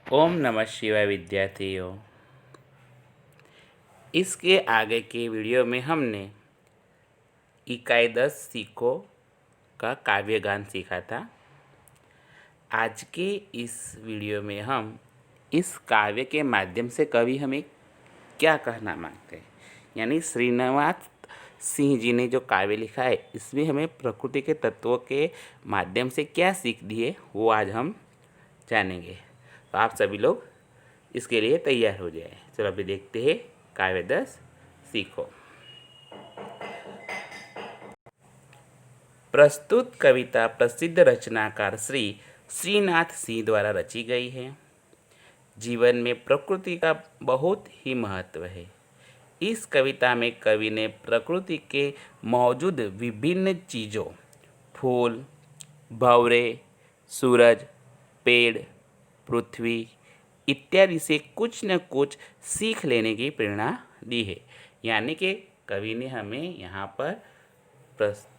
ओम नमः शिवाय विद्यार्थियों। इसके आगे के वीडियो में हमने इकाई 10 सीखो का काव्यगान सीखा था। आज के इस वीडियो में हम इस काव्य के माध्यम से कवि हमें क्या कहना मांगते हैं, यानी श्रीनिवास सिंह जी ने जो काव्य लिखा है इसमें हमें प्रकृति के तत्वों के माध्यम से क्या सीख दी है वो आज हम जानेंगे। तो आप सभी लोग इसके लिए तैयार हो जाए। चलो अभी देखते हैं काव्य 10 सीखो। प्रस्तुत कविता प्रसिद्ध रचनाकार श्री श्रीनाथ सिंह द्वारा रची गई है। जीवन में प्रकृति का बहुत ही महत्व है। इस कविता में कवि ने प्रकृति के मौजूद विभिन्न चीज़ों, फूल, भंवरे, सूरज, पेड़, पृथ्वी इत्यादि से कुछ न कुछ सीख लेने की प्रेरणा दी है। यानी कि कवि ने हमें यहाँ पर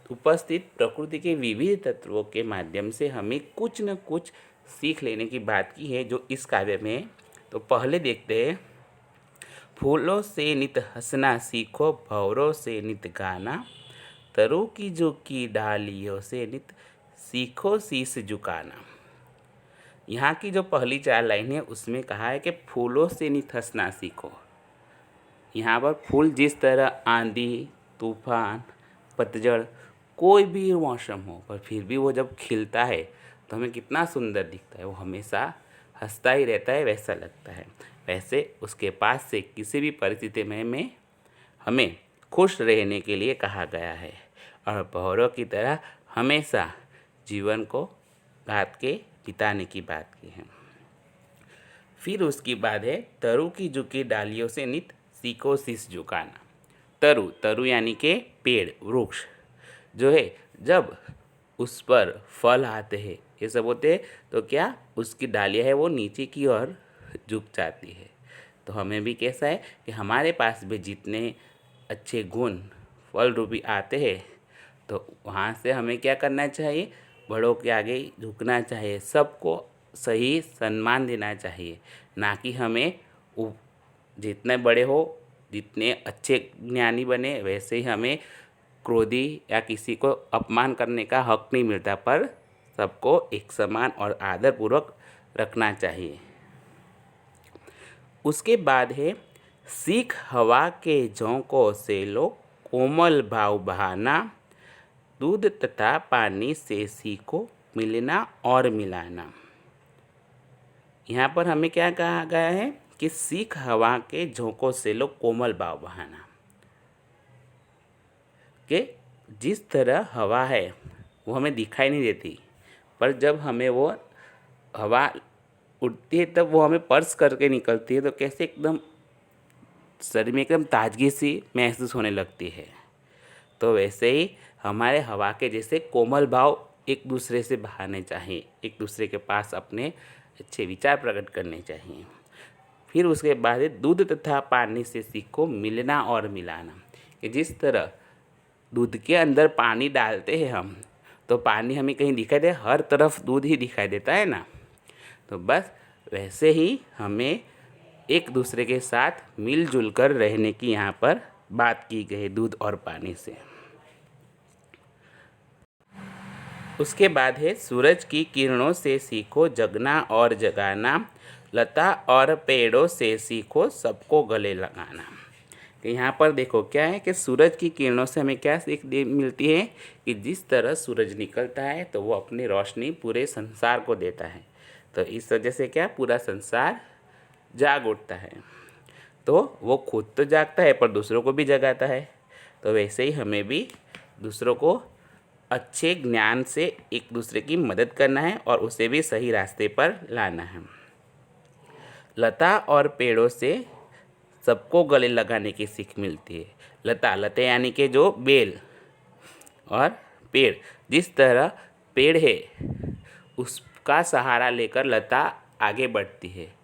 उपस्थित प्रकृति के विविध तत्वों के माध्यम से हमें कुछ न कुछ सीख लेने की बात की है जो इस काव्य में है। तो पहले देखते हैं, फूलों से नित हंसना सीखो, भंवरों से नित गाना, तरु की झुकी डालियों से नित सीखो शीश झुकाना। यहाँ की जो पहली 4 लाइन है उसमें कहा है कि फूलों से नित हंसना सीखो। यहाँ पर फूल जिस तरह आंधी, तूफान, पतझड़ कोई भी मौसम हो पर फिर भी वो जब खिलता है तो हमें कितना सुंदर दिखता है, वो हमेशा हंसता ही रहता है, वैसा लगता है। वैसे उसके पास से किसी भी परिस्थिति में हमें खुश रहने के लिए कहा गया है और भंवरों की तरह हमेशा जीवन को गात के बिताने की बात की है। फिर उसकी बात है, तरु की झुकी डालियों से नित सीखो शीश झुकाना। तरु यानी के पेड़, वृक्ष जो है, जब उस पर फल आते हैं, ये सब होते हैं, तो क्या उसकी डालियाँ है वो नीचे की ओर झुक जाती है। तो हमें भी कैसा है कि हमारे पास भी जितने अच्छे गुण फल रूपी आते हैं तो वहाँ से हमें क्या करना चाहिए, बड़ों के आगे झुकना चाहिए, सबको सही सम्मान देना चाहिए, ना कि हमें जितने बड़े हो, जितने अच्छे ज्ञानी बने, वैसे ही हमें क्रोधी या किसी को अपमान करने का हक नहीं मिलता, पर सबको एक समान और आदरपूर्वक रखना चाहिए। उसके बाद है, सीख हवा के झोंकों से लो कोमल भाव बहाना, दूध तथा पानी से सीखो मिलना और मिलाना। यहाँ पर हमें क्या कहा गया है कि सीख हवा के झोंकों से लो कोमल भाव बहाना, कि जिस तरह हवा है वो हमें दिखाई नहीं देती, पर जब हमें वो हवा उड़ती है तब वो हमें स्पर्श करके निकलती है तो कैसे एकदम शरीर में एकदम ताजगी सी महसूस होने लगती है। तो वैसे ही हमारे हवा के जैसे कोमल भाव एक दूसरे से बहाने चाहिए, एक दूसरे के पास अपने अच्छे विचार प्रकट करने चाहिए। फिर उसके बाद दूध तथा पानी से सीखो मिलना और मिलाना, कि जिस तरह दूध के अंदर पानी डालते हैं हम, तो पानी हमें कहीं दिखाई दे, हर तरफ दूध ही दिखाई देता है ना। तो बस वैसे ही हमें एक दूसरे के साथ मिलजुल कर रहने की यहाँ पर बात की गई दूध और पानी से। उसके बाद है, सूरज की किरणों से सीखो जगना और जगाना, लता और पेड़ों से सीखो सबको गले लगाना। तो यहाँ पर देखो क्या है कि सूरज की किरणों से हमें क्या सीख मिलती है कि जिस तरह सूरज निकलता है तो वो अपनी रोशनी पूरे संसार को देता है, तो इस वजह से क्या पूरा संसार जाग उठता है। तो वो खुद तो जागता है पर दूसरों को भी जगाता है। तो वैसे ही हमें भी दूसरों को अच्छे ज्ञान से एक दूसरे की मदद करना है और उसे भी सही रास्ते पर लाना है। लता और पेड़ों से सबको गले लगाने की सीख मिलती है। लता यानी कि जो बेल, और पेड़, जिस तरह पेड़ है उसका सहारा लेकर लता आगे बढ़ती है,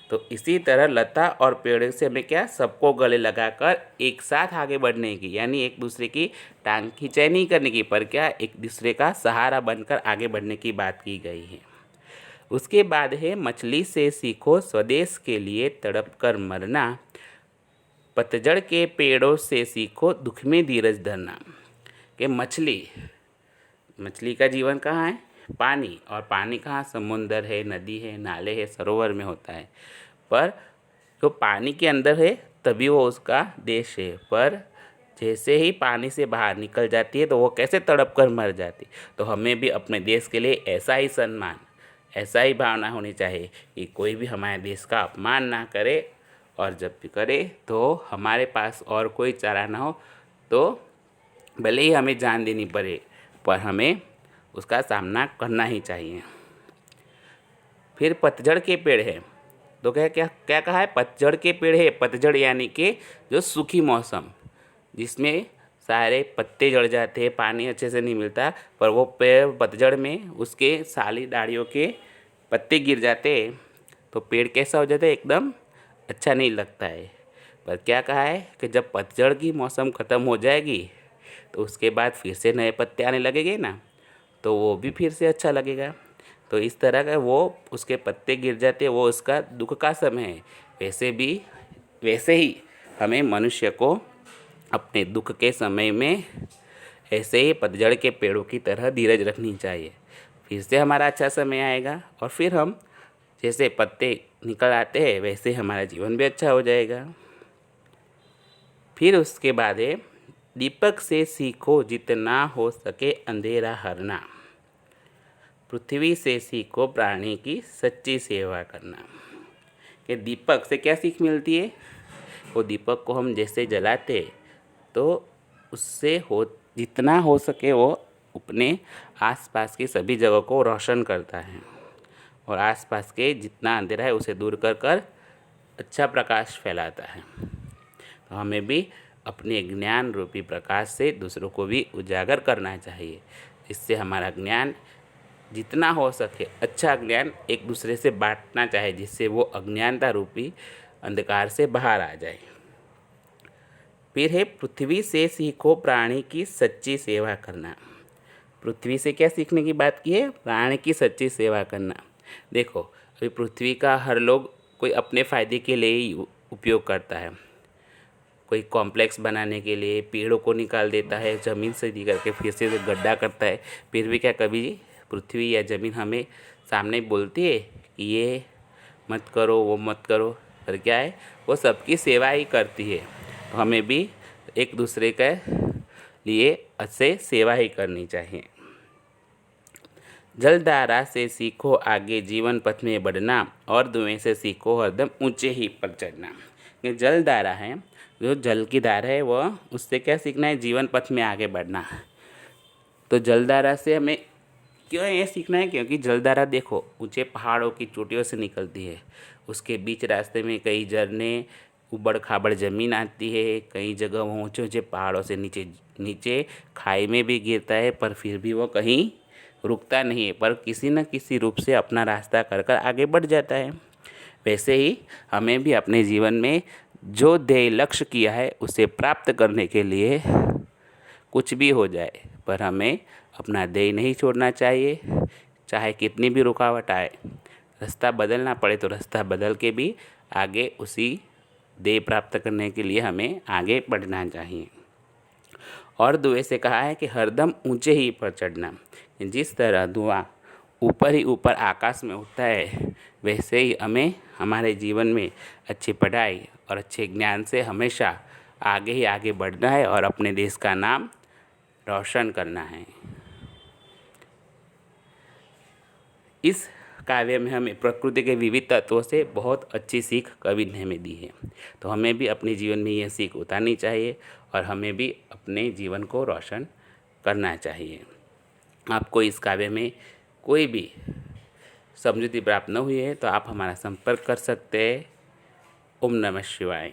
तो इसी तरह लता और पेड़ से हमें क्या सबको गले लगाकर एक साथ आगे बढ़ने की, यानी एक दूसरे की टांग खिंचाई नहीं करने की, पर क्या एक दूसरे का सहारा बनकर आगे बढ़ने की बात की गई है। उसके बाद है मछली से सीखो स्वदेश के लिए तड़प कर मरना, पतझड़ के पेड़ों से सीखो दुख में धीरज धरना। कि मछली का जीवन कहाँ है? पानी। और पानी कहाँ? समुंदर है, नदी है, नाले है, सरोवर में होता है। पर जो पानी के अंदर है तभी वो उसका देश है, पर जैसे ही पानी से बाहर निकल जाती है तो वो कैसे तड़प कर मर जाती। तो हमें भी अपने देश के लिए ऐसा ही सम्मान, ऐसा ही भावना होनी चाहिए कि कोई भी हमारे देश का अपमान ना करे, और जब भी करे तो हमारे पास और कोई चारा ना हो तो भले ही हमें जान देनी पड़े, पर हमें उसका सामना करना ही चाहिए। फिर पतझड़ के पेड़ है, तो क्या क्या क्या कहा है? पतझड़ के पेड़ है। पतझड़ यानी कि जो सूखी मौसम, जिसमें सारे पत्ते झड़ जाते हैं, पानी अच्छे से नहीं मिलता, पर वो पेड़ पतझड़ में उसके साली डालियों के पत्ते गिर जाते हैं तो पेड़ कैसा हो जाता है? एकदम अच्छा नहीं लगता है। पर क्या कहा है कि जब पतझड़ की मौसम ख़त्म हो जाएगी तो उसके बाद फिर से नए पत्ते आने लगेंगे ना, तो वो भी फिर से अच्छा लगेगा। तो इस तरह का वो उसके पत्ते गिर जाते हैं, वो उसका दुख का समय है। वैसे ही हमें मनुष्य को अपने दुख के समय में ऐसे ही पतझड़ के पेड़ों की तरह धीरज रखनी चाहिए। फिर से हमारा अच्छा समय आएगा और फिर हम जैसे पत्ते निकल आते हैं वैसे हमारा जीवन भी अच्छा हो जाएगा। फिर उसके बाद है दीपक से सीखो जितना हो सके अंधेरा हरना, पृथ्वी से सीखो प्राणी की सच्ची सेवा करना। कि दीपक से क्या सीख मिलती है? वो दीपक को हम जैसे जलाते तो उससे जितना हो सके वो अपने आसपास की सभी जगह को रोशन करता है, और आसपास के जितना अंधेरा है उसे दूर कर कर अच्छा प्रकाश फैलाता है। तो हमें भी अपने ज्ञान रूपी प्रकाश से दूसरों को भी उजागर करना चाहिए, इससे हमारा ज्ञान जितना हो सके अच्छा ज्ञान एक दूसरे से बांटना चाहिए, जिससे वो अज्ञानता रूपी अंधकार से बाहर आ जाए। फिर है पृथ्वी से सीखो प्राणी की सच्ची सेवा करना। पृथ्वी से क्या सीखने की बात की है? प्राणी की सच्ची सेवा करना। देखो अभी पृथ्वी का हर लोग कोई अपने फ़ायदे के लिए ही उपयोग करता है। कोई कॉम्प्लेक्स बनाने के लिए पेड़ों को निकाल देता है, ज़मीन से निकल के फिर से गड्ढा करता है। फिर भी क्या कभी पृथ्वी या ज़मीन हमें सामने बोलती है कि ये मत करो, वो मत करो? पर क्या है, वो सबकी सेवा ही करती है। तो हमें भी एक दूसरे के लिए अच्छे सेवा ही करनी चाहिए। जलधारा से सीखो आगे जीवन पथ में बढ़ना, और धुएं से सीखो हरदम ऊंचे ही पर चढ़ना। ये जलधारा है, जो जल की धारा है, वह उससे क्या सीखना है? जीवन पथ में आगे बढ़ना। तो जलधारा से हमें क्यों ये सीखना है? क्योंकि जलधारा देखो ऊंचे पहाड़ों की चोटियों से निकलती है, उसके बीच रास्ते में कई झरने, उबड़ खाबड़ ज़मीन आती है, कई जगह वो ऊंचे ऊंचे पहाड़ों से नीचे नीचे खाई में भी गिरता है, पर फिर भी वो कहीं रुकता नहीं है, पर किसी न किसी रूप से अपना रास्ता कर कर आगे बढ़ जाता है। वैसे ही हमें भी अपने जीवन में जो ध्येय लक्ष्य किया है उसे प्राप्त करने के लिए कुछ भी हो जाए, पर हमें अपना ध्येय नहीं छोड़ना चाहिए। चाहे कितनी भी रुकावट आए, रास्ता बदलना पड़े तो रास्ता बदल के भी आगे उसी ध्येय प्राप्त करने के लिए हमें आगे बढ़ना चाहिए। और धुएं से कहा है कि हरदम ऊंचे ही पर चढ़ना। जिस तरह धुआं ऊपर ही ऊपर आकाश में उठता है, वैसे ही हमें हमारे जीवन में अच्छी पढ़ाई और अच्छे ज्ञान से हमेशा आगे ही आगे बढ़ना है और अपने देश का नाम रोशन करना है। इस काव्य में हमें प्रकृति के विविध तत्वों से बहुत अच्छी सीख कवि ने हमें दी है। तो हमें भी अपने जीवन में यह सीख उतारनी चाहिए और हमें भी अपने जीवन को रोशन करना चाहिए। आपको इस काव्य में कोई भी समझुती प्राप्त न हुई है तो आप हमारा संपर्क कर सकते हैं। ओम नमः शिवाय।